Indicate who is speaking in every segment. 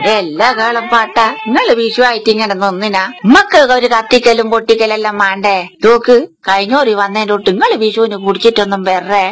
Speaker 1: എല്ലാ കാലം പാട്ടാ നിങ്ങള് വിഷുവായിട്ട് ഇങ്ങനെ നിന്നിനാ നമ്മക്ക് ഒരു കത്തിക്കലും പൊട്ടിക്കലെല്ലാം വേണ്ടേ തൂക്ക് കഴിഞ്ഞോറി വന്നതിന്റെ തൊട്ട് നിങ്ങള് വിഷുവിന് കുടിച്ചിട്ടൊന്നും വേറെ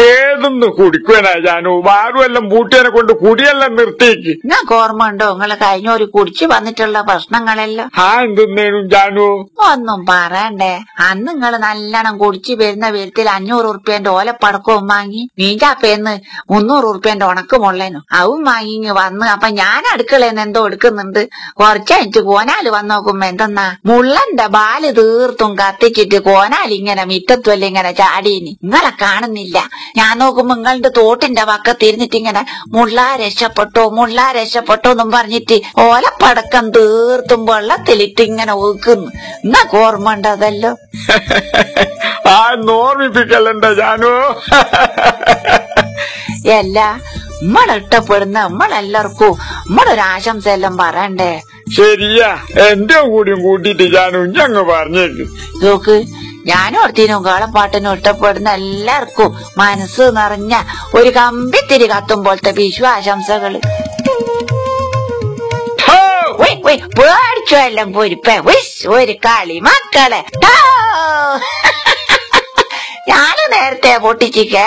Speaker 2: ഏതൊന്ന് കുടിക്കുവാനാ ജാനു വാറുമെല്ലാം പൂട്ടിയനെ കൊണ്ട് കുടിയെല്ലാം നിർത്തിക്ക്
Speaker 1: നിങ്ങൾക്ക് ഓർമ്മ ഉണ്ടോ നിങ്ങള് കഴിഞ്ഞോറി കുടിച്ചു വന്നിട്ടുള്ള പ്രശ്നങ്ങളെല്ലാം
Speaker 2: എന്തിനേനും ജാനു
Speaker 1: ഒന്നും പറയണ്ടേ അന്ന് നിങ്ങള് നല്ലോണം കുടിച്ചു വരുന്ന വിധത്തിൽ 500 ഉറുപ്പ്യന്റെ ഓലപ്പടക്കവും വാങ്ങി നീന്റാപ്പേന്ന് 300 ഉറുപ്പ്യന്റെ ഉണക്കുമുള്ളേനു അവൻ വാങ്ങി വന്ന് അപ്പൊ ഞാൻ അടുക്കളേന്ന് എന്തോ എടുക്കുന്നുണ്ട് കുറച്ചഴിച്ച് കോനാല് വന്ന് നോക്കുമ്പോ എന്തെന്നാ മുള്ളന്റെ ബാല് തീർത്തും കത്തിച്ചിട്ട് കോനാലിങ്ങനെ മിറ്റത്തുവല്ല ഇങ്ങനെ ചാടീനി നിങ്ങളെ കാണുന്നില്ല ഞാൻ നോക്കുമ്പോ നിങ്ങളുടെ തോട്ടിന്റെ പക്കത്തിരുന്നിട്ട് ഇങ്ങനെ മുള്ളാ രക്ഷപ്പെട്ടോ എന്നും പറഞ്ഞിട്ട് ഓലപ്പടക്കം തീർത്തും വെള്ളത്തിലിട്ട് ഇങ്ങനെ ഒതുക്കുന്നു നിങ്ങൾക്ക് ഓർമ്മ ഉണ്ടതല്ലോ
Speaker 2: ഓർമ്മിപ്പിക്കലുണ്ട ജാനു
Speaker 1: എല്ലാ നമ്മളിഷ്ടപ്പെടുന്ന നമ്മളെല്ലാവർക്കും നമ്മളൊരാശംസ എല്ലാം പറയണ്ടേ
Speaker 2: ശരിയാ എന്റെ കൂടിയും കൂട്ടിട്ട് ജാനു ഞങ്ങ് പറഞ്ഞേക്ക്
Speaker 1: നോക്ക് ഞാനോർത്തിനും കാളപ്പാട്ടിനും ഇഷ്ടപ്പെടുന്ന എല്ലാവർക്കും മനസ്സ് നിറഞ്ഞ ഒരു കമ്പിത്തിരി കത്തുമ്പോഴത്തെ വിശ്വാശംസകള് പേടിച്ചോ എല്ലാം പൊരിപ്പേ ഒരു കളി മക്കളെ ഞാന് നേരത്തെ പൊട്ടിച്ചിക്കേ